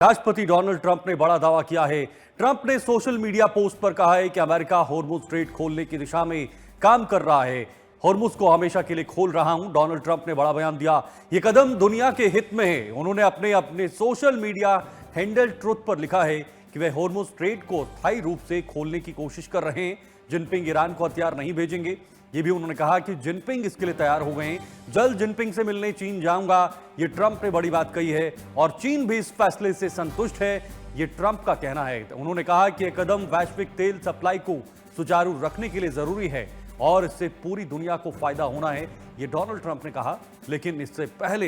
राष्ट्रपति Donald Trump ने बड़ा दावा किया है। ट्रंप ने सोशल मीडिया पोस्ट पर कहा है कि अमेरिका हॉर्मुज स्ट्रेट खोलने की दिशा में काम कर रहा है। हॉर्मुज को हमेशा के लिए खोल रहा हूं, डोनाल्ड ट्रंप ने बड़ा बयान दिया। यह कदम दुनिया के हित में है। उन्होंने अपने सोशल मीडिया हैंडल ट्रुथ पर लिखा है कि वे हॉर्मुज स्ट्रेट को स्थायी रूप से खोलने की कोशिश कर रहे हैं। जिनपिंग ईरान को हथियार नहीं भेजेंगे, ये भी उन्होंने कहा कि जिनपिंग इसके लिए तैयार हो गए हैं। जल्द जिनपिंग से मिलने चीन जाऊंगा, ये ट्रंप ने बड़ी बात कही है और चीन भी इस फैसले से संतुष्ट है, ये ट्रंप का कहना है। उन्होंने कहा कि यह कदम वैश्विक तेल सप्लाई को सुचारू रखने के लिए जरूरी है और इससे पूरी दुनिया को फायदा होना है, ये डोनाल्ड ट्रंप ने कहा। लेकिन इससे पहले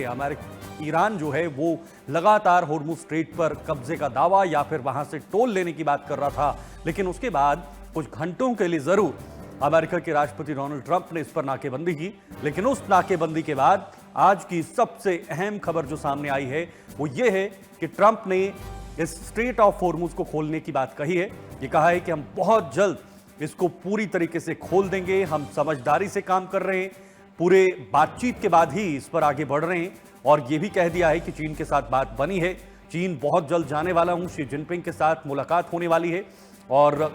ईरान जो है वो लगातार हॉर्मुज स्ट्रेट पर कब्जे का दावा या फिर वहां से टोल लेने की बात कर रहा था। लेकिन उसके बाद कुछ घंटों के लिए जरूर अमेरिका के राष्ट्रपति डोनाल्ड ट्रंप ने इस पर नाकेबंदी की। लेकिन उस नाकेबंदी के बाद आज की सबसे अहम खबर जो सामने आई है वो ये है कि ट्रंप ने इस स्ट्रेट ऑफ हॉर्मुज को खोलने की बात कही है। ये कहा है कि हम बहुत जल्द इसको पूरी तरीके से खोल देंगे, हम समझदारी से काम कर रहे हैं, पूरे बातचीत के बाद ही इस पर आगे बढ़ रहे हैं। और ये भी कह दिया है कि चीन के साथ बात बनी है, चीन बहुत जल्द जाने वाला हूं, शी जिनपिंग के साथ मुलाकात होने वाली है और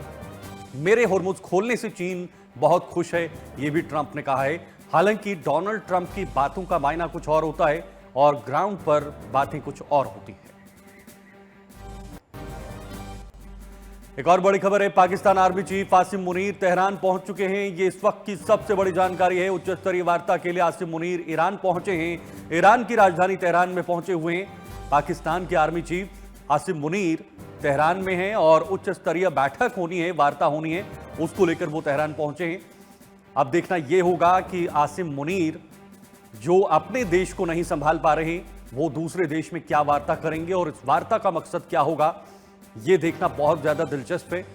मेरे हॉर्मुज खोलने से चीन बहुत खुश है, यह भी ट्रंप ने कहा है। हालांकि डोनाल्ड ट्रंप की बातों का मायना कुछ और होता है और ग्राउंड पर बातें कुछ और होती हैं। एक और बड़ी खबर है, Pakistan army chief Asim Munir Tehran पहुंच चुके हैं। ये इस वक्त की सबसे बड़ी जानकारी है। उच्च स्तरीय वार्ता के लिए आसिम मुनीर ईरान पहुंचे हैं, ईरान की राजधानी तेहरान में पहुंचे हुए हैं। पाकिस्तान के army chief Asim Munir Tehran में हैं और उच्च स्तरीय बैठक होनी है, वार्ता होनी है, उसको लेकर वो तेहरान पहुंचे हैं। अब देखना यह होगा कि आसिम मुनीर जो अपने देश को नहीं संभाल पा रहे वो दूसरे देश में क्या वार्ता करेंगे और इस वार्ता का मकसद क्या होगा, यह देखना बहुत ज्यादा दिलचस्प है।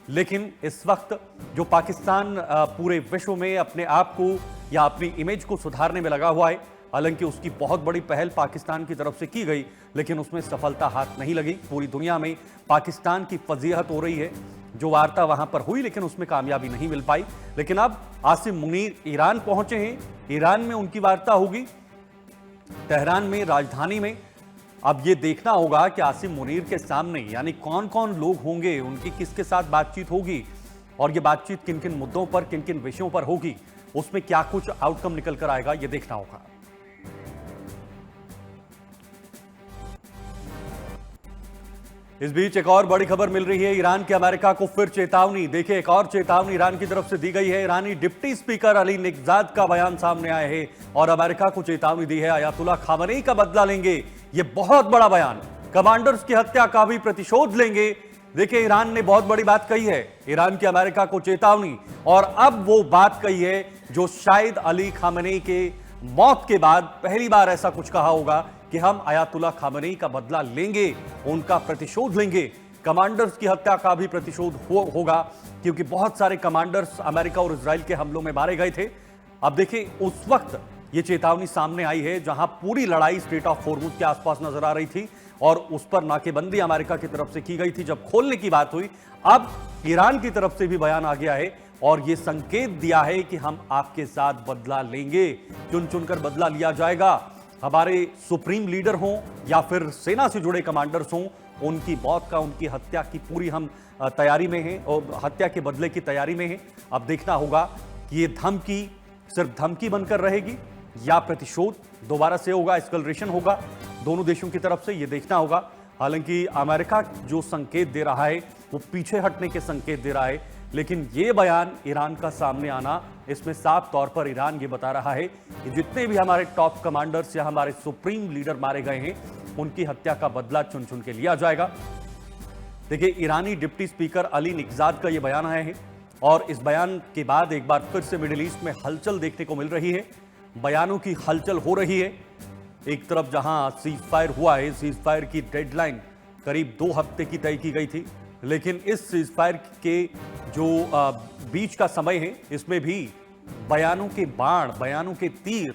लेकिन इस वक्त जो पाकिस्तान पूरे विश्व में अपने आप को या अपनी इमेज को सुधारने में लगा हुआ है, हालांकि उसकी बहुत बड़ी पहल पाकिस्तान की तरफ से की गई लेकिन उसमें सफलता हाथ नहीं लगी। पूरी दुनिया में पाकिस्तान की फजीहत हो रही है। जो वार्ता वहां पर हुई लेकिन उसमें कामयाबी नहीं मिल पाई। लेकिन अब आसिम मुनीर ईरान पहुंचे हैं, ईरान में उनकी वार्ता होगी, तेहरान में राजधानी में। अब यह देखना होगा कि आसिम मुनीर के सामने यानी कौन कौन लोग होंगे, उनकी किसके साथ बातचीत होगी और यह बातचीत किन किन मुद्दों पर, किन किन विषयों पर होगी, उसमें क्या कुछ आउटकम निकल कर आएगा, यह देखना होगा। इस बीच एक और बड़ी खबर मिल रही है, ईरान के अमेरिका को फिर चेतावनी। देखिए, एक और चेतावनी ईरान की तरफ से दी गई है। ईरानी डिप्टी स्पीकर अली निगजाद का बयान सामने आया है और अमेरिका को चेतावनी दी है, अयातुल्ला खामनेई का बदला लेंगे। यह बहुत बड़ा बयान, कमांडर्स की हत्या का भी प्रतिशोध लेंगे। देखिए, ईरान ने बहुत बड़ी बात कही है, ईरान की अमेरिका को चेतावनी। और अब वो बात कही है जो शायद अली खामनेई के मौत के बाद पहली बार ऐसा कुछ कहा होगा कि हम अयातुल्ला खामनेई का बदला लेंगे, उनका प्रतिशोध लेंगे। कमांडर्स की हत्या का भी प्रतिशोध होगा क्योंकि बहुत सारे कमांडर्स अमेरिका और इजराइल के हमलों में मारे गए थे। अब देखिए, उस वक्त ये चेतावनी सामने आई है जहां पूरी लड़ाई स्ट्रेट ऑफ हॉर्मुज के आसपास नजर आ रही थी और उस पर नाकेबंदी अमेरिका की तरफ से की गई थी। जब खोलने की बात हुई, अब ईरान की तरफ से भी बयान आ गया है और यह संकेत दिया है कि हम आपके साथ बदला लेंगे, चुन चुनकर बदला लिया जाएगा। हमारे सुप्रीम लीडर हों या फिर सेना से जुड़े कमांडर्स हों, उनकी मौत का, उनकी हत्या की पूरी हम तैयारी में हैं और हत्या के बदले की तैयारी में हैं। अब देखना होगा कि ये धमकी सिर्फ धमकी बनकर रहेगी या प्रतिशोध दोबारा से होगा, एस्केलेशन होगा दोनों देशों की तरफ से, ये देखना होगा। हालांकि अमेरिका जो संकेत दे रहा है वो पीछे हटने के संकेत दे रहा है, लेकिन ये बयान ईरान का सामने आना, इसमें साफ तौर पर ईरान ये बता रहा है कि जितने भी हमारे टॉप कमांडर्स या हमारे सुप्रीम लीडर मारे गए हैं, उनकी हत्या का बदला चुन चुन के लिया जाएगा। देखिए, ईरानी डिप्टी स्पीकर अली निगजाद का यह बयान आया है और इस बयान के बाद एक बार फिर से मिडिल ईस्ट में हलचल देखने को मिल रही है, बयानों की हलचल हो रही है। एक तरफ जहां सीज फायर हुआ है, सीज फायर की डेडलाइन करीब 2 हफ्ते की तय की गई थी, लेकिन इस सीज फायर के जो बीच का समय है, इसमें भी बयानों के बाण, बयानों के तीर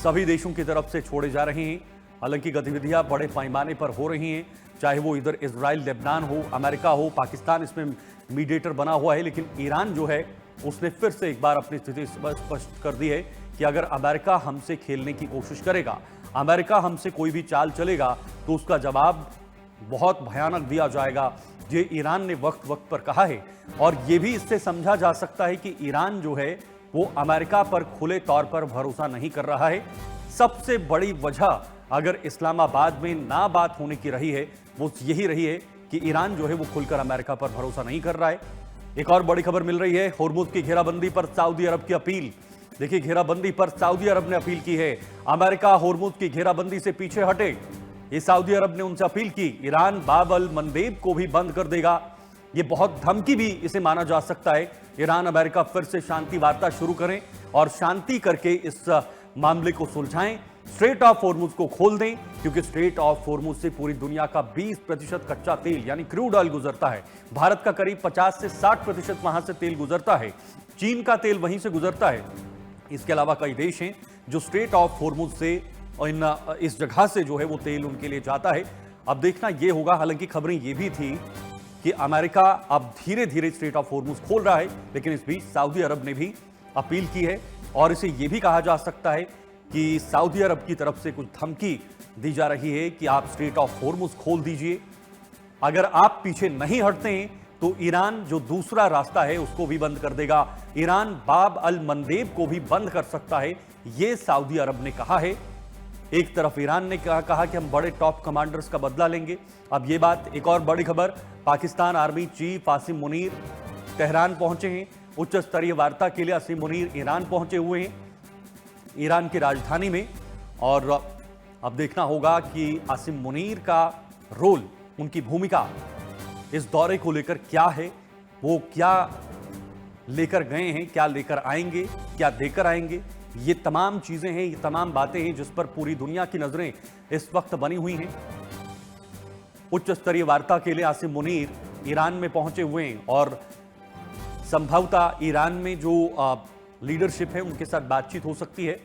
सभी देशों की तरफ से छोड़े जा रहे हैं। हालांकि गतिविधियां बड़े पैमाने पर हो रही हैं, चाहे वो इधर इजराइल, लेबनान हो, अमेरिका हो, पाकिस्तान इसमें मीडिएटर बना हुआ है। लेकिन ईरान जो है उसने फिर से एक बार अपनी स्थिति स्पष्ट कर दी है कि अगर अमेरिका हमसे खेलने की कोशिश करेगा, अमेरिका हमसे कोई भी चाल चलेगा, तो उसका जवाब बहुत भयानक दिया जाएगा, ये ईरान ने वक्त वक्त पर कहा है। और यह भी इससे समझा जा सकता है कि ईरान जो है वो अमेरिका पर खुले तौर पर भरोसा नहीं कर रहा है। सबसे बड़ी वजह अगर इस्लामाबाद में ना बात होने की रही है वो यही रही है कि ईरान जो है वो खुलकर अमेरिका पर भरोसा नहीं कर रहा है। एक और बड़ी खबर मिल रही है, होर्मुज की घेराबंदी पर सऊदी अरब की अपील। देखिए, घेराबंदी पर सऊदी अरब ने अपील की है। अमेरिका होर्मुज की घेराबंदी से पीछे हटे, ये सऊदी अरब ने उनसे अपील की। ईरान बाब अल मंदेब को भी बंद कर देगा, ये बहुत धमकी भी इसे माना जा सकता है। ईरान अमेरिका फिर से शांति वार्ता शुरू करें और शांति करके इस मामले को सुलझाएं, स्ट्रेट ऑफ होर्मुज को खोल दें, क्योंकि स्ट्रेट ऑफ होर्मुज से पूरी दुनिया का 20% कच्चा तेल यानी क्रूड ऑयल गुजरता है। भारत का करीब 50 से 60% वहां से तेल गुजरता है, चीन का तेल वहीं से गुजरता है। इसके अलावा कई देश हैं जो स्ट्रेट ऑफ होर्मुज से इस जगह से जो है वो तेल उनके लिए जाता है। अब देखना यह होगा, हालांकि खबरें ये भी थी कि अमेरिका अब धीरे धीरे स्ट्रेट ऑफ होर्मुज खोल रहा है, लेकिन इस बीच सऊदी अरब ने भी अपील की है और इसे यह भी कहा जा सकता है कि सऊदी अरब की तरफ से कुछ धमकी दी जा रही है कि आप स्ट्रेट ऑफ होर्मुज खोल दीजिए, अगर आप पीछे नहीं हटते हैं तो ईरान जो दूसरा रास्ता है उसको भी बंद कर देगा। ईरान बाब अल मंदेब को भी बंद कर सकता है, यह सऊदी अरब ने कहा है। एक तरफ ईरान ने कहा कि हम बड़े टॉप कमांडर्स का बदला लेंगे। अब यह बात, एक और बड़ी खबर, Pakistan army chief Asim Munir Tehran पहुंचे हैं। उच्च स्तरीय वार्ता के लिए आसिम मुनीर ईरान पहुंचे हुए हैं, ईरान की राजधानी में। और अब देखना होगा कि आसिम मुनीर का रोल, उनकी भूमिका इस दौरे को लेकर क्या है, वो क्या लेकर गए हैं, क्या लेकर आएंगे, क्या देकर आएंगे। ये तमाम चीजें हैं, ये तमाम बातें हैं जिस पर पूरी दुनिया की नजरें इस वक्त बनी हुई हैं। उच्च स्तरीय वार्ता के लिए आसिम मुनीर ईरान में पहुंचे हुए हैं और संभवतः ईरान में जो लीडरशिप है उनके साथ बातचीत हो सकती है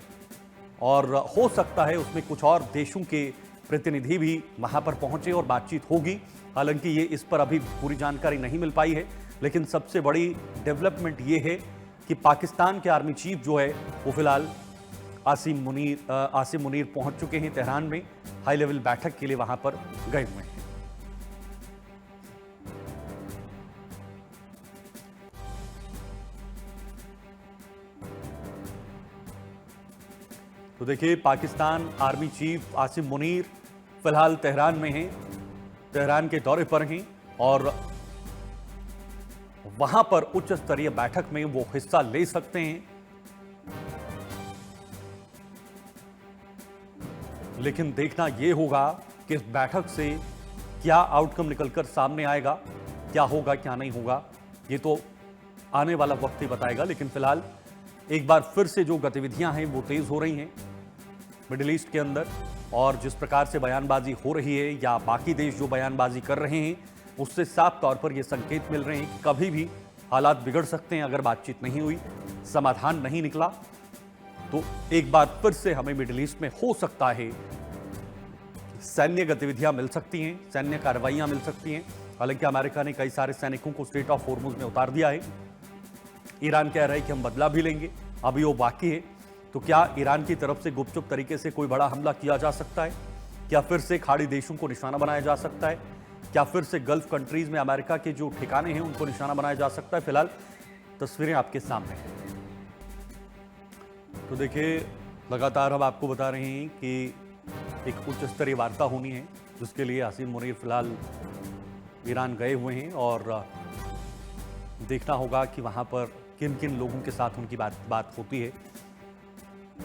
और हो सकता है उसमें कुछ और देशों के प्रतिनिधि भी वहां पर पहुंचे और बातचीत होगी। हालांकि ये इस पर अभी पूरी जानकारी नहीं मिल पाई है, लेकिन सबसे बड़ी डेवलपमेंट ये है कि पाकिस्तान के आर्मी चीफ जो है वो फिलहाल आसिम मुनीर पहुंच चुके हैं तेहरान में, हाई लेवल बैठक के लिए वहां पर गए हुए हैं। तो देखिए, पाकिस्तान आर्मी चीफ आसिम मुनीर फिलहाल तेहरान में हैं, तेहरान के दौरे पर हैं और वहां पर उच्च स्तरीय बैठक में वो हिस्सा ले सकते हैं। लेकिन देखना यह होगा कि इस बैठक से क्या आउटकम निकलकर सामने आएगा, क्या होगा क्या नहीं होगा, ये तो आने वाला वक्त ही बताएगा। लेकिन फिलहाल एक बार फिर से जो गतिविधियां हैं वो तेज हो रही हैं मिडिल ईस्ट के अंदर, और जिस प्रकार से बयानबाजी हो रही है या बाकी देश जो बयानबाजी कर रहे हैं उससे साफ तौर पर ये संकेत मिल रहे हैं कि कभी भी हालात बिगड़ सकते हैं। अगर बातचीत नहीं हुई, समाधान नहीं निकला, तो एक बार फिर से हमें मिडिल ईस्ट में हो सकता है सैन्य गतिविधियां मिल सकती हैं, सैन्य कार्रवाइयां मिल सकती हैं। हालांकि अमेरिका ने कई सारे सैनिकों को स्ट्रेट ऑफ होर्मुज में उतार दिया है। ईरान कह रहा है कि हम बदला भी लेंगे, अभी वो बाकी है। तो क्या ईरान की तरफ से गुपचुप तरीके से कोई बड़ा हमला किया जा सकता है? क्या फिर से खाड़ी देशों को निशाना बनाया जा सकता है? क्या फिर से गल्फ कंट्रीज में अमेरिका के जो ठिकाने हैं उनको निशाना बनाया जा सकता है? फिलहाल तस्वीरें आपके सामने हैं। तो देखिए, लगातार हम आपको बता रहे हैं कि एक उच्च स्तरीय वार्ता होनी है जिसके लिए आसिम मुनीर फिलहाल ईरान गए हुए हैं और देखना होगा कि वहां पर किन किन लोगों के साथ उनकी बात होती है।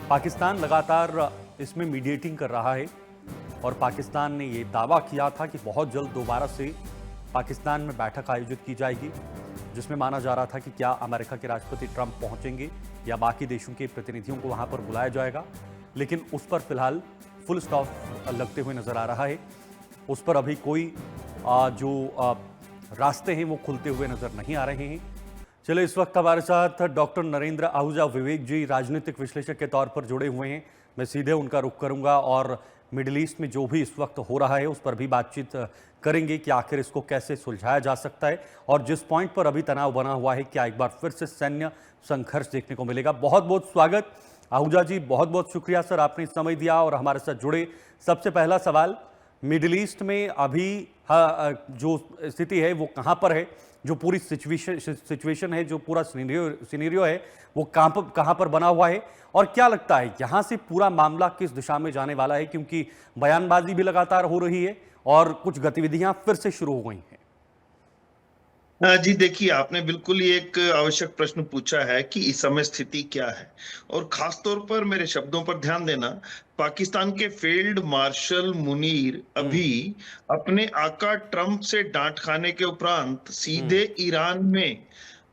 पाकिस्तान लगातार इसमें मीडिएटिंग कर रहा है और पाकिस्तान ने ये दावा किया था कि बहुत जल्द दोबारा से पाकिस्तान में बैठक आयोजित की जाएगी, जिसमें माना जा रहा था कि क्या अमेरिका के राष्ट्रपति ट्रंप पहुंचेंगे या बाकी देशों के प्रतिनिधियों को वहां पर बुलाया जाएगा। लेकिन उस पर फिलहाल फुल स्टॉप लगते हुए नजर आ रहा है। उस पर अभी कोई जो रास्ते हैं वो खुलते हुए नजर नहीं आ रहे हैं। चलिए, इस वक्त हमारे साथ डॉक्टर नरेंद्र आहूजा विवेक जी राजनीतिक विश्लेषक के तौर पर जुड़े हुए हैं। मैं सीधे उनका रुख करूंगा और मिडिल ईस्ट में जो भी इस वक्त हो रहा है उस पर भी बातचीत करेंगे कि आखिर इसको कैसे सुलझाया जा सकता है और जिस पॉइंट पर अभी तनाव बना हुआ है क्या एक बार फिर से सैन्य संघर्ष देखने को मिलेगा। बहुत बहुत स्वागत आहूजा जी, बहुत बहुत शुक्रिया सर, आपने समय दिया और हमारे साथ जुड़े। सबसे पहला सवाल, मिडिल ईस्ट में अभी जो स्थिति है वो कहां पर है, जो पूरी सिचुएशन है, जो पूरा सिनेरियो है वो कहां पर बना हुआ है, और क्या लगता है यहां से पूरा मामला किस दिशा में जाने वाला है, क्योंकि बयानबाजी भी लगातार हो रही है और कुछ गतिविधियां फिर से शुरू हो गई हैं। जी देखिए, आपने बिल्कुल ही एक आवश्यक प्रश्न पूछा है कि इस समय स्थिति क्या है। और खास तौर पर मेरे शब्दों पर ध्यान देना। पाकिस्तान के फील्ड मार्शल मुनीर हम्म। अभी अपने आका ट्रंप से डांट खाने के उपरांत हम्म। सीधे ईरान में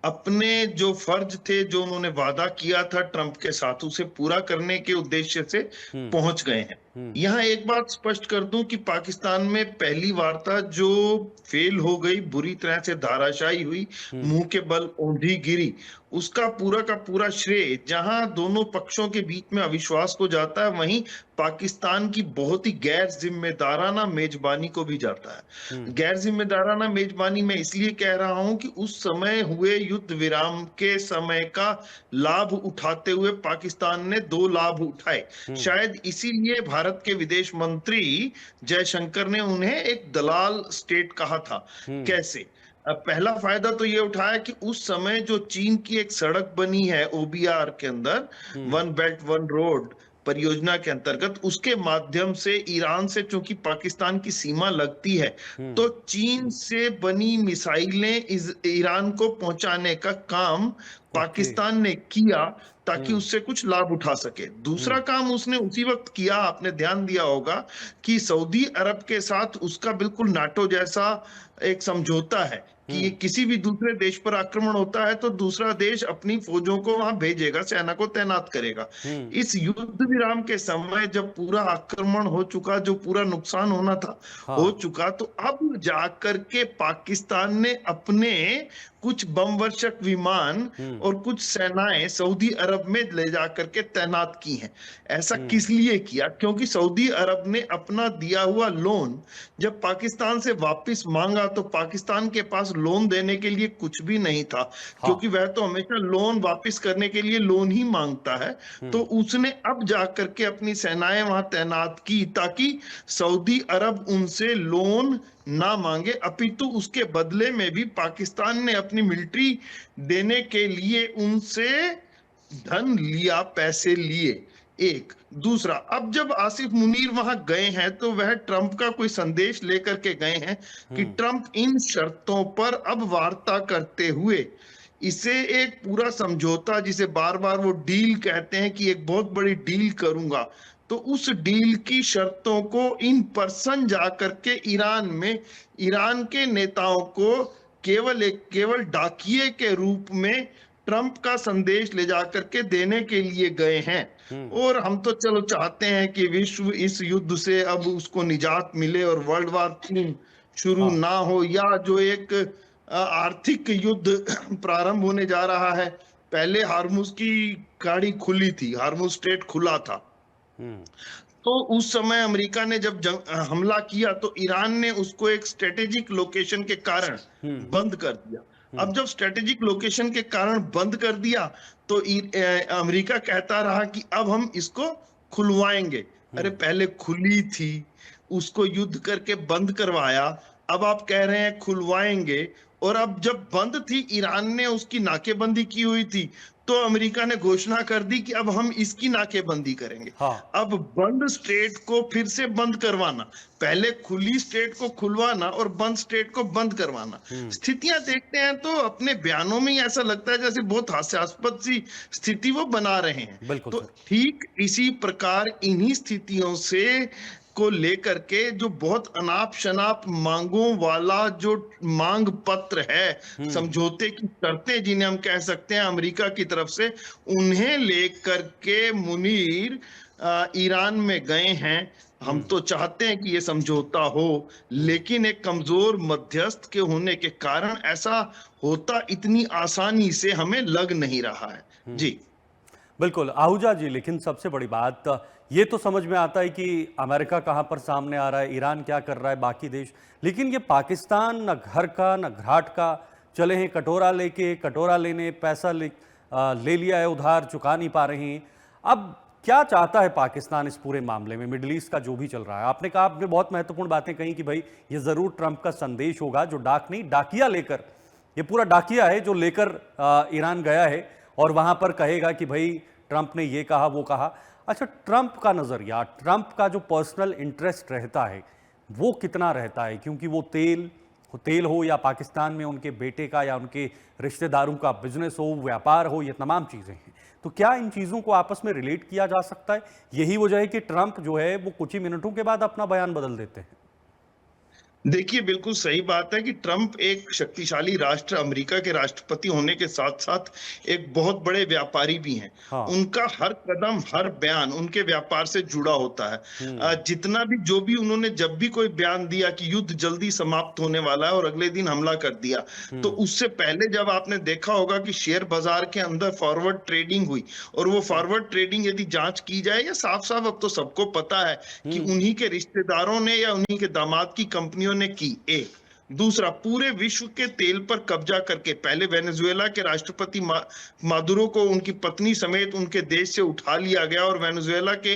अपने जो फर्ज थे, जो उन्होंने वादा किया था ट्रंप के साथ, उसे पूरा करने के उद्देश्य से हम्म। पहुंच गए हैं। हम्म। यहाँ एक बात स्पष्ट कर दूं कि पाकिस्तान में पहली वार्ता जो फेल हो गई, बुरी तरह से धाराशायी हुई, हम्म। मुंह के बल औंधी गिरी, उसका पूरा का पूरा श्रेय जहां दोनों पक्षों के बीच में अविश्वास को जाता है, वहीं पाकिस्तान की बहुत ही गैर जिम्मेदाराना मेजबानी को भी जाता है। हम्म। गैर जिम्मेदाराना मेजबानी मैं इसलिए कह रहा हूं कि उस समय हुए युद्ध विराम के समय का लाभ उठाते हुए पाकिस्तान ने दो लाभ उठाए। हम्म। शायद इसीलिए भारत के विदेश मंत्री जयशंकर ने उन्हें एक दलाल स्टेट कहा था। हम्म। कैसे? अब पहला फायदा तो ये उठाया कि उस समय जो चीन की एक सड़क बनी है ओबीआर के अंदर, हम्म। वन बेल्ट वन रोड परियोजना के अंतर्गत, उसके माध्यम से ईरान से चूंकि पाकिस्तान की सीमा लगती है, हम्म। तो चीन से बनी मिसाइलें ईरान को पहुंचाने का काम ओके। पाकिस्तान ने किया ताकि हम्म। उससे कुछ लाभ उठा सके। दूसरा हम्म। काम उसने उसी वक्त किया, आपने ध्यान दिया होगा कि सऊदी अरब के साथ उसका बिल्कुल नाटो जैसा एक समझौता है कि ये हम्म। किसी भी दूसरे देश पर आक्रमण होता है तो दूसरा देश अपनी फौजों को वहां भेजेगा, सेना को तैनात करेगा। हम्म। इस युद्ध विराम के समय जब पूरा आक्रमण हो चुका, जो पूरा नुकसान होना था हो हाँ। चुका, तो अब जाकर के पाकिस्तान ने अपने कुछ बम वर्षक विमान हम्म। और कुछ सेनाएं सऊदी अरब में ले जाकर के तैनात की हैं। ऐसा हम्म। किस लिए किया? क्योंकि सऊदी अरब ने अपना दिया हुआ लोन जब पाकिस्तान से वापस मांगा तो पाकिस्तान के पास लोन देने के लिए कुछ भी नहीं था, हाँ। क्योंकि वह तो हमेशा लोन वापस करने के लिए लोन ही मांगता है। तो हम्म। उसने अब जाकर के अपनी सेनाएं वहां तैनात की ताकि सऊदी अरब उनसे लोन ना मांगे, अपितु उसके बदले में भी पाकिस्तान ने अपनी मिलिट्री देने के लिए उनसे धन लिया, पैसे लिए। एक दूसरा, अब जब आसिफ मुनीर वहां गए हैं तो वह ट्रंप का कोई संदेश लेकर के गए हैं कि हम्म। ट्रंप इन शर्तों पर अब वार्ता करते हुए इसे एक पूरा समझौता, जिसे बार बार वो डील कहते हैं कि एक बहुत बड़ी डील करूंगा, तो उस डील की शर्तों को इन पर्सन जाकर के ईरान में ईरान के नेताओं को केवल डाकिए के रूप में ट्रंप का संदेश ले जाकर के देने के लिए गए हैं। हम्म। और हम तो चलो चाहते हैं कि विश्व इस युद्ध से अब उसको निजात मिले और वर्ल्ड वार 3 शुरू हाँ। ना हो, या जो एक आर्थिक युद्ध प्रारंभ होने जा रहा है। पहले हार्मुज की गाड़ी खुली थी, हार्मुज स्ट्रेट खुला था, हम्म। तो उस समय अमेरिका ने जब हमला किया तो ईरान ने उसको एक स्ट्रेटेजिक लोकेशन के कारण हम्म। बंद कर दिया। हम्म। अब जब स्ट्रेटेजिक लोकेशन के कारण बंद कर दिया तो अमेरिका कहता रहा कि अब हम इसको खुलवाएंगे। अरे हम्म। पहले खुली थी, उसको युद्ध करके बंद करवाया, अब आप कह रहे हैं खुलवाएंगे। और अब जब बंद थी, ईरान ने उसकी नाकेबंदी की हुई थी, तो अमेरिका ने घोषणा कर दी कि अब हम इसकी नाकेबंदी करेंगे। हाँ। अब बंद स्टेट को फिर से बंद करवाना, पहले खुली स्टेट को खुलवाना और बंद स्टेट को बंद करवाना, हम्म। स्थितियां देखते हैं तो अपने बयानों में ही ऐसा लगता है जैसे बहुत हास्यास्पद सी स्थिति वो बना रहे हैं। बिल्कुल तो सर। ठीक इसी प्रकार इन्हीं स्थितियों से को लेकर के जो बहुत अनाप शनाप मांगों वाला जो मांग पत्र है, हम्म। समझौते की शर्तें जिन्हें हम कह सकते हैं अमेरिका की तरफ से, उन्हें लेकर के मुनीर ईरान में गए हैं। हम हम्म। तो चाहते हैं कि ये समझौता हो, हम्म। लेकिन एक कमजोर मध्यस्थ के होने के कारण ऐसा होता इतनी आसानी से हमें लग नहीं रहा है। हम्म। जी बिल्कुल आहूजा जी, लेकिन सबसे बड़ी बात ये तो समझ में आता है कि अमेरिका कहां पर सामने आ रहा है, ईरान क्या कर रहा है, बाकी देश, लेकिन ये पाकिस्तान न घर का न घाट का, चले हैं कटोरा लेके, कटोरा लेने पैसा ले लिया है उधार, चुका नहीं पा रहे हैं। अब क्या चाहता है पाकिस्तान इस पूरे मामले में, मिडिल ईस्ट का जो भी चल रहा है? आपने कहा, आपने बहुत महत्वपूर्ण बातें कही कि भाई ये जरूर ट्रंप का संदेश होगा, जो डाक नहीं डाकिया लेकर, ये पूरा डाकिया है जो लेकर ईरान गया है और वहां पर कहेगा कि भाई ट्रंप ने ये कहा वो कहा। अच्छा, ट्रंप का नजरिया, ट्रंप का जो पर्सनल इंटरेस्ट रहता है वो कितना रहता है? क्योंकि वो तेल हो या पाकिस्तान में उनके बेटे का या उनके रिश्तेदारों का बिजनेस हो, व्यापार हो, ये तमाम चीजें हैं। तो क्या इन चीजों को आपस में रिलेट किया जा सकता है? यही वजह है कि ट्रंप जो है वो कुछ ही मिनटों के बाद अपना बयान बदल देते हैं। देखिए, बिल्कुल सही बात है कि ट्रंप एक शक्तिशाली राष्ट्र अमेरिका के राष्ट्रपति होने के साथ-साथ एक बहुत बड़े व्यापारी भी हैं। हाँ। उनका हर कदम, हर बयान उनके व्यापार से जुड़ा होता है। जितना भी जो भी उन्होंने जब भी कोई बयान दिया कि युद्ध जल्दी समाप्त होने वाला है और अगले दिन हमला कर दिया, तो उससे पहले जब आपने देखा होगा कि शेयर बाजार के अंदर फॉरवर्ड ट्रेडिंग हुई और वो फॉरवर्ड ट्रेडिंग यदि जांच की जाए, या साफ-साफ अब तो सबको पता है कि उन्हीं के रिश्तेदारों ने या उन्हीं के दामाद की कंपनियों ने की। एक दूसरा, पूरे विश्व के तेल पर कब्जा करके पहले वेनेजुएला के राष्ट्रपति मादुरो को उनकी पत्नी समेत उनके देश से उठा लिया गया और वेनेजुएला के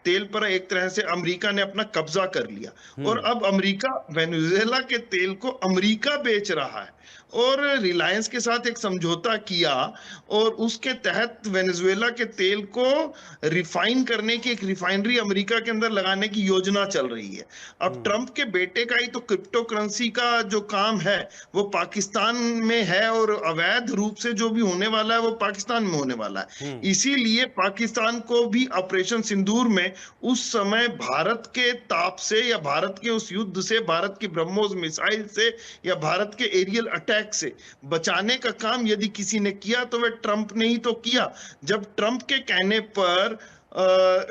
तेल पर एक तरह से अमेरिका ने अपना कब्जा कर लिया और अब अमेरिका वेनेजुएला के तेल को अमेरिका बेच रहा है और रिलायंस के साथ एक समझौता किया और उसके तहत वेनेजुएला के तेल को रिफाइन करने की एक रिफाइनरी अमेरिका के अंदर लगाने की योजना चल रही है। अब ट्रंप के बेटे का ही तो क्रिप्टो करेंसी का जो काम है वो पाकिस्तान में है और अवैध रूप से जो भी होने वाला है वो पाकिस्तान में होने वाला है। इसीलिए पाकिस्तान को भी ऑपरेशन सिंदूर में उस समय भारत के ताप से या भारत के उस युद्ध से, भारत की ब्रह्मोस मिसाइल से या भारत के एरियल अटैक से बचाने का काम यदि किसी ने किया तो वह ट्रंप ने ही तो किया। जब ट्रंप के कहने पर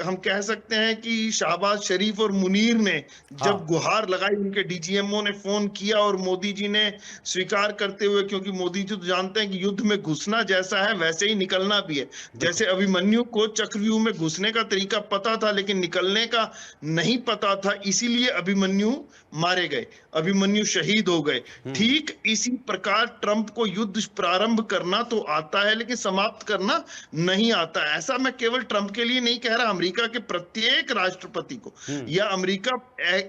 हम कह सकते हैं कि शहबाज शरीफ और मुनीर ने जब गुहार लगाई, उनके डीजीएमओ ने फोन किया और मोदी जी ने स्वीकार करते हुए, क्योंकि मोदी जी तो जानते हैं कि युद्ध में घुसना जैसा है वैसे ही निकलना भी है। जैसे अभिमन्यु को चक्रव्यूह में घुसने का तरीका पता था लेकिन निकलने का नहीं पता था, इसीलिए अभिमन्यु मारे गए, अभिमन्यु शहीद हो गए। ठीक इसी प्रकार ट्रंप को युद्ध प्रारंभ करना तो आता है लेकिन समाप्त करना नहीं आता। ऐसा मैं केवल ट्रंप के लिए नहीं कह रहा, अमेरिका के प्रत्येक राष्ट्रपति को या अमेरिका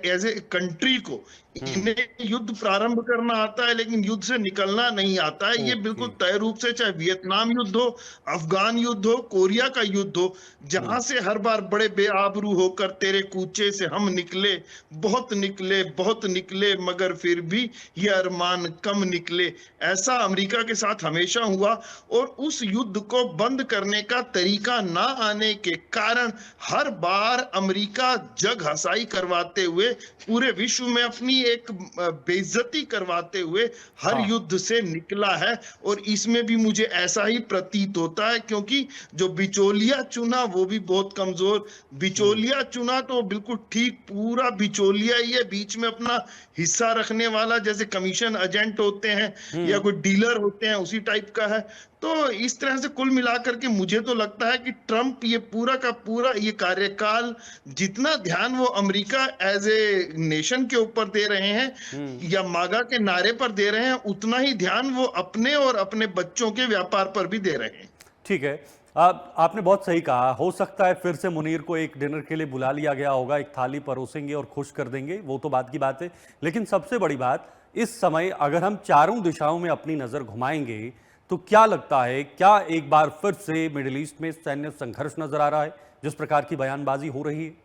एज ए कंट्री को, इन्हें युद्ध प्रारंभ करना आता है लेकिन युद्ध से निकलना नहीं आता है। ये बिल्कुल तय रूप से, चाहे वियतनाम युद्ध हो, अफगान युद्ध हो, कोरिया का युद्ध हो, जहां से हर बार बड़े बेआबरू होकर तेरे कूचे से हम निकले, बहुत निकले मगर फिर भी ये अरमान कम निकले, ऐसा अमेरिका के साथ हमेशा हुआ। और उस युद्ध को बंद करने का तरीका ना आने के कारण हर बार अमेरिका जग हसाई करवाते हुए, पूरे विश्व में अपनी एक बेइज्जती करवाते हुए हर युद्ध से निकला है। और इसमें भी मुझे ऐसा ही प्रतीत होता है, क्योंकि जो बिचौलिया चुना वो भी बहुत कमजोर बिचौलिया चुना, तो बिल्कुल ठीक पूरा बिचौलिया ही है, बीच में अपना हिस्सा रखने वाला, जैसे कमीशन एजेंट होते हैं या कोई डीलर होते हैं, उसी टाइप का है। तो इस तरह से कुल मिलाकर के मुझे तो लगता है कि ट्रंप ये पूरा का पूरा ये कार्यकाल, जितना ध्यान वो अमेरिका एज ए नेशन के ऊपर दे रहे हैं या मागा के नारे पर दे रहे हैं, उतना ही ध्यान वो अपने और अपने बच्चों के व्यापार पर भी दे रहे हैं। ठीक है, आपने बहुत सही कहा। हो सकता है फिर से मुनीर को एक डिनर के लिए बुला लिया गया होगा, एक थाली परोसेंगे और खुश कर देंगे, वो तो बात की बात है। लेकिन सबसे बड़ी बात, इस समय अगर हम चारों दिशाओं में अपनी नजर घुमाएंगे तो क्या लगता है, क्या एक बार फिर से मिडिल ईस्ट में सैन्य संघर्ष नजर आ रहा है जिस प्रकार की बयानबाजी हो रही है?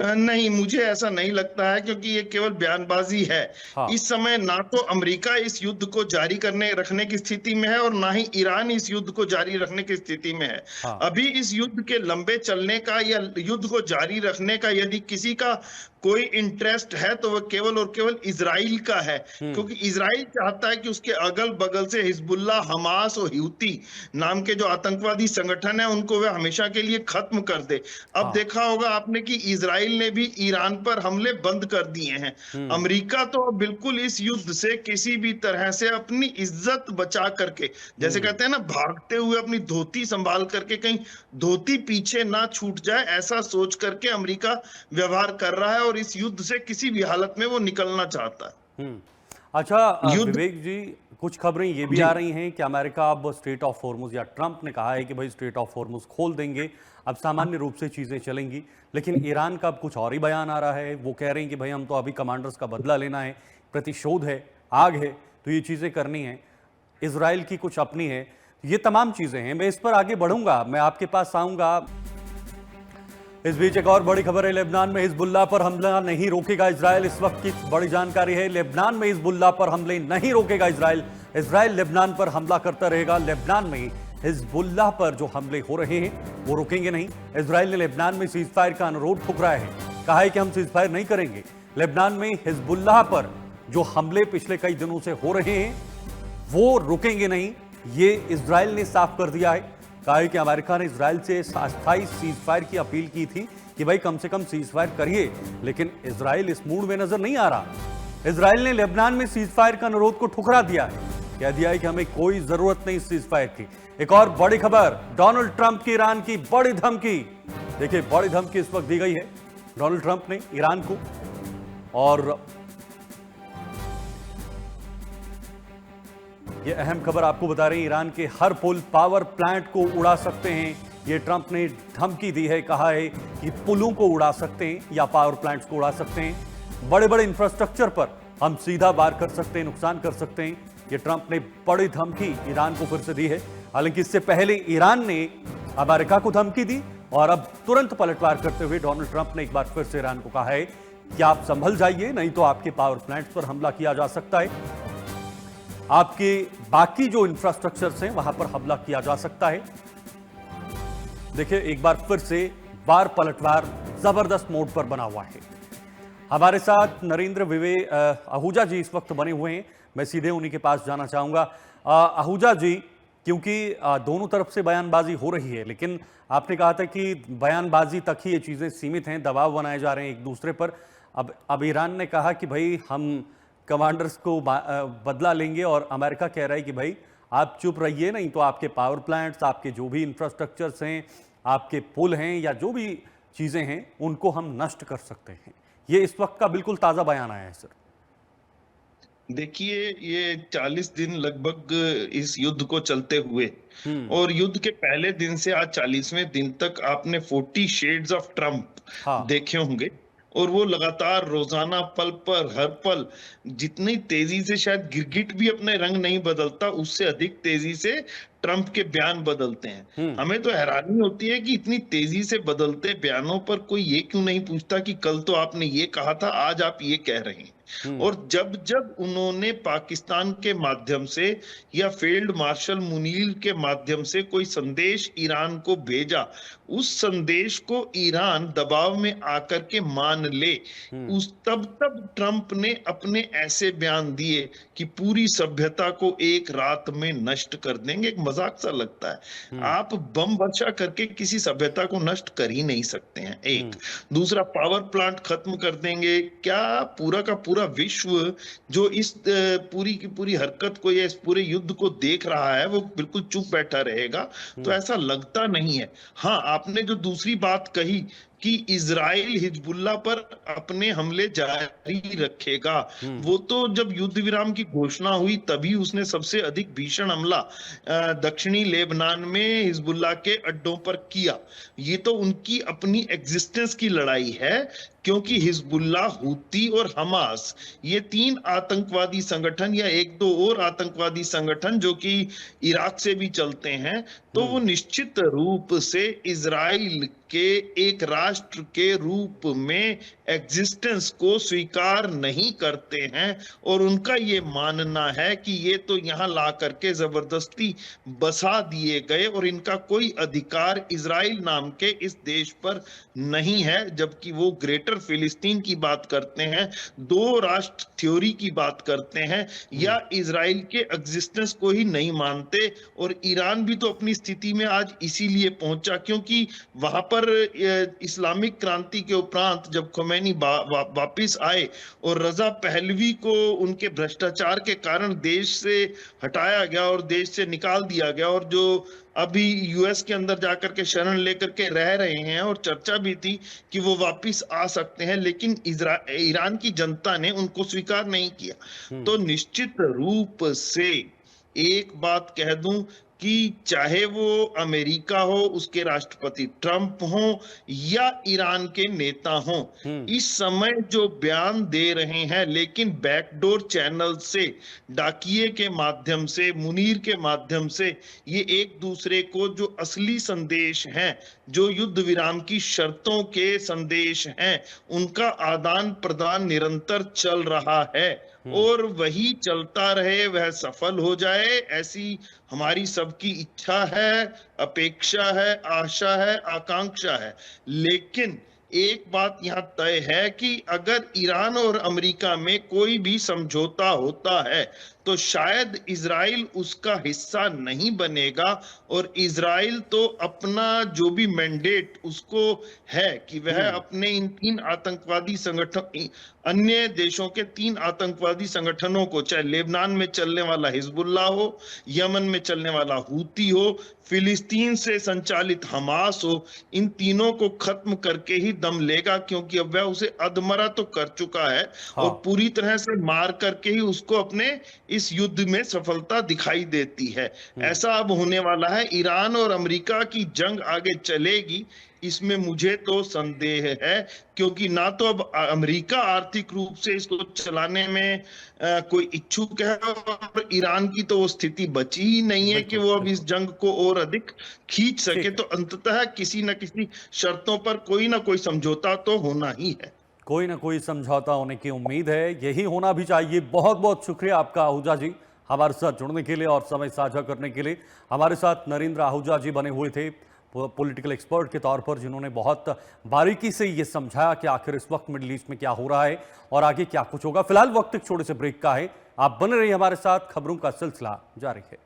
नहीं, मुझे ऐसा नहीं लगता है, क्योंकि ये केवल बयानबाजी है। इस समय ना तो अमेरिका इस युद्ध को जारी रखने की स्थिति में है और ना ही ईरान इस युद्ध को जारी रखने की स्थिति में है। अभी इस युद्ध के लंबे चलने का या युद्ध को जारी रखने का यदि किसी का कोई इंटरेस्ट है तो वह केवल और केवल इजराइल का है, क्योंकि इजराइल चाहता है कि उसके अगल बगल से हिजबुल्लाह, हमास और हूती नाम के जो आतंकवादी संगठन है उनको वह हमेशा के लिए खत्म कर दे। अब देखा होगा आपने कि इजराइल ने भी ईरान पर हमले बंद कर दिए हैं। अमेरिका तो बिल्कुल इस युद्ध से किसी भी तरह से अपनी इज्जत बचा करके, जैसे कहते हैं ना, भागते हुए अपनी धोती संभाल करके कहीं धोती पीछे ना छूट जाए, ऐसा सोच करके अमेरिका व्यवहार कर रहा है और इस युद्ध से किसी भी हालत में वो निकलना चाहता है। अच्छा विवेक जी, कुछ खबरें ये भी जी। आ रही हैं कि अमेरिका अब स्ट्रेट ऑफ हॉर्मुज, या ट्रंप ने कहा है कि भाई स्ट्रेट ऑफ हॉर्मुज खोल देंगे, अब सामान्य रूप से चीज़ें चलेंगी। लेकिन ईरान का अब कुछ और ही बयान आ रहा है। वो कह रहे हैं कि भाई हम तो अभी कमांडर्स का बदला लेना है, प्रतिशोध है, आग है, तो ये चीज़ें करनी है। इसराइल की कुछ अपनी है। ये तमाम चीज़ें हैं। मैं इस पर आगे बढ़ूंगा, मैं आपके पास आऊंगा। इस बीच एक और बड़ी खबर है, लेबनान में हिजबुल्लाह पर हमला नहीं रोकेगा इजराइल। इस वक्त की बड़ी जानकारी है, लेबनान में हिजबुल्लाह पर हमले नहीं रोकेगा इजराइल। इजराइल लेबनान पर हमला करता रहेगा। लेबनान में हिजबुल्लाह पर जो हमले हो रहे हैं वो रुकेंगे नहीं। इजराइल ने लेबनान में सीज फायर का अनुरोध ठुकराया है, कहा है कि हम सीज फायर नहीं करेंगे। लेबनान में हिजबुल्लाह पर जो हमले पिछले कई दिनों से हो रहे हैं वो रुकेंगे नहीं, ये इजराइल ने साफ कर दिया है। कहा है कि अमेरिका ने इजराइल से अस्थायी सीज फायर की अपील की थी कि भाई कम से कम सीज फायर करिए, लेकिन इजराइल इस मूड में नजर नहीं आ रहा। इजराइल ने लेबनान में सीज फायर का अनुरोध को ठुकरा दिया है, कह दिया है कि हमें कोई जरूरत नहीं सीज फायर की। एक और बड़ी खबर, डोनाल्ड ट्रंप की ईरान की बड़ी धमकी। देखिए, बड़ी धमकी इस वक्त दी गई है डोनाल्ड ट्रंप ने ईरान को, और ये अहम खबर आपको बता रहे हैं, ईरान के हर पुल, पावर प्लांट को उड़ा सकते हैं। ये ट्रंप ने धमकी दी है, कहा है कि पुलों को उड़ा सकते हैं या पावर प्लांट्स को उड़ा सकते हैं। बड़े बड़े इंफ्रास्ट्रक्चर पर हम सीधा वार कर सकते हैं, नुकसान कर सकते हैं। ये ट्रंप ने बड़ी धमकी ईरान को फिर से दी है। हालांकि इससे पहले ईरान ने अमेरिका को धमकी दी, और अब तुरंत पलटवार करते हुए डोनाल्ड ट्रंप ने एक बार फिर से ईरान को कहा है कि आप संभल जाइए, नहीं तो आपके पावर प्लांट्स पर हमला किया जा सकता है, आपके बाकी जो इंफ्रास्ट्रक्चर्स हैं वहां पर हमला किया जा सकता है। देखिए, एक बार फिर से बार पलटवार जबरदस्त मोड पर बना हुआ है। हमारे साथ नरेंद्र आहूजा जी इस वक्त बने हुए हैं, मैं सीधे उन्हीं के पास जाना चाहूंगा। आहूजा जी, क्योंकि दोनों तरफ से बयानबाजी हो रही है, लेकिन आपने कहा था कि बयानबाजी तक ही ये चीजें सीमित हैं, दबाव बनाए जा रहे हैं एक दूसरे पर। अब ईरान ने कहा कि भाई हम कमांडर्स को बदला लेंगे, और अमेरिका कह रहा है कि भाई आप चुप रहिए, नहीं तो आपके पावर प्लांट्स, आपके जो भी इंफ्रास्ट्रक्चर्स हैं, आपके पुल हैं या जो भी चीज़ें हैं, उनको हम नष्ट कर सकते हैं। ये इस वक्त का बिल्कुल ताज़ा बयान आया है सर। देखिए, ये 40 दिन लगभग इस युद्ध को चलते हुए, और युद्ध के पहले दिन से आज 40वें दिन तक आपने 40 शेड्स ऑफ ट्रम्प देखे होंगे, और वो लगातार रोजाना पल पर हर पल जितनी तेजी से शायद गिरगिट भी अपने रंग नहीं बदलता, उससे अधिक तेजी से ट्रंप के बयान बदलते हैं। हमें तो हैरानी होती है कि इतनी तेजी से बदलते बयानों पर कोई ये क्यों नहीं पूछता कि कल तो आपने ये कहा था, आज आप ये कह रहे हैं। और जब जब उन्होंने पाकिस्तान के माध्यम से या फील्ड मार्शल मुनीर के माध्यम से कोई संदेश ईरान को भेजा, उस संदेश को ईरान दबाव में आकर के मान ले, तब ट्रंप ने अपने ऐसे बयान दिए कि पूरी सभ्यता को एक रात में नष्ट कर देंगे। एक मजाक सा लगता है, आप बम वर्षा करके किसी सभ्यता को नष्ट कर ही नहीं सकते हैं। एक दूसरा, पावर प्लांट खत्म कर देंगे। क्या पूरा का पूरा विश्व जो इस पूरी की पूरी हरकत को या इस पूरे युद्ध को देख रहा है वो बिल्कुल चुप बैठा रहेगा? तो ऐसा लगता नहीं है। हाँ, आपने जो दूसरी बात कही कि इजराइल हिजबुल्लाह पर अपने हमले जारी रखेगा, वो तो जब युद्ध विराम की घोषणा हुई तभी उसने सबसे अधिक भीषण हमला दक्षिणी लेबनान में हिजबुल्लाह के अड्डों पर किया। ये तो उनकी अपनी एग्जिस्टेंस की लड़ाई है, क्योंकि हिजबुल्लाह, हूती और हमास, ये तीन आतंकवादी संगठन या एक दो और आतंकवादी संगठन जो कि इराक से भी चलते हैं, तो वो निश्चित रूप से इजराइल के एक राष्ट्र के रूप में एग्जिस्टेंस को स्वीकार नहीं करते हैं, और उनका ये मानना है कि ये तो यहाँ ला करके जबरदस्ती बसा दिए गए और इनका कोई अधिकार इजराइल नाम के इस देश पर नहीं है। जबकि वो ग्रेटर फिलिस्तीन की बात करते हैं, दो राष्ट्र थ्योरी की बात करते हैं, या इजराइल के एग्जिस्टेंस को ही नहीं मानते। और ईरान भी तो अपनी स्थिति में आज इसीलिए पहुंचा क्योंकि वहां पर इस्लामिक क्रांति के उपरांत जब खोमेनी वापिस आए और रजा पहलवी को उनके भ्रष्टाचार के कारण देश से हटाया गया और देश से निकाल दिया गया, और जो अभी यूएस के अंदर जाकर के शरण लेकर के रह रहे हैं, और चर्चा भी थी कि वो वापिस आ सकते हैं, लेकिन ईरान की जनता ने उनको स्वीकार नहीं किया। तो निश्चित रूप से एक बात कह दूं कि चाहे वो अमेरिका हो, उसके राष्ट्रपति ट्रंप हो, या ईरान के नेता हो, इस समय जो बयान दे रहे हैं, लेकिन बैकडोर चैनल से, डाकिये के माध्यम से, मुनीर के माध्यम से, ये एक दूसरे को जो असली संदेश हैं, जो युद्ध विराम की शर्तों के संदेश हैं, उनका आदान प्रदान निरंतर चल रहा है और वही चलता रहे, वह सफल हो जाए, ऐसी हमारी सबकी इच्छा है, अपेक्षा है, आशा है, आकांक्षा है। लेकिन एक बात यहां तय है कि अगर ईरान और अमेरिका में कोई भी समझौता होता है तो शायद इजराइल उसका हिस्सा नहीं बनेगा, और इजराइल तो अपना जो भी मैंडेट उसको है कि वह अपने इन 3 आतंकवादी संगठन, अन्य देशों के 3 आतंकवादी संगठनों को, चाहे लेबनान में चलने वाला हिजबुल्लाह हो, यमन में चलने वाला हूती हो, फिलिस्तीन से संचालित हमास हो, इन तीनों को खत्म करके ही दम लेगा, क्योंकि अब वह उसे अधमरा तो कर चुका है और पूरी तरह से मार करके ही उसको अपने इस युद्ध में सफलता दिखाई देती है। ऐसा अब होने वाला है। ईरान और अमेरिका की जंग आगे चलेगी, इसमें मुझे तो संदेह है, क्योंकि ना तो अब अमेरिका आर्थिक रूप से इसको चलाने में कोई इच्छुक है, और ईरान की तो वो स्थिति बची ही नहीं है कि वो अब इस जंग को और अधिक खींच सके। तो अंततः किसी न किसी शर्तों पर कोई ना कोई समझौता तो होना ही है। कोई ना कोई समझौता होने की उम्मीद है, यही होना भी चाहिए। बहुत बहुत शुक्रिया आपका आहूजा जी, हमारे साथ जुड़ने के लिए और समय साझा करने के लिए। हमारे साथ नरेंद्र आहूजा जी बने हुए थे पॉलिटिकल एक्सपर्ट के तौर पर, जिन्होंने बहुत बारीकी से ये समझाया कि आखिर इस वक्त मिडिल ईस्ट में क्या हो रहा है और आगे क्या कुछ होगा। फिलहाल वक्त एक छोटे से ब्रेक का है, आप बने रहिए हमारे साथ, खबरों का सिलसिला जारी है।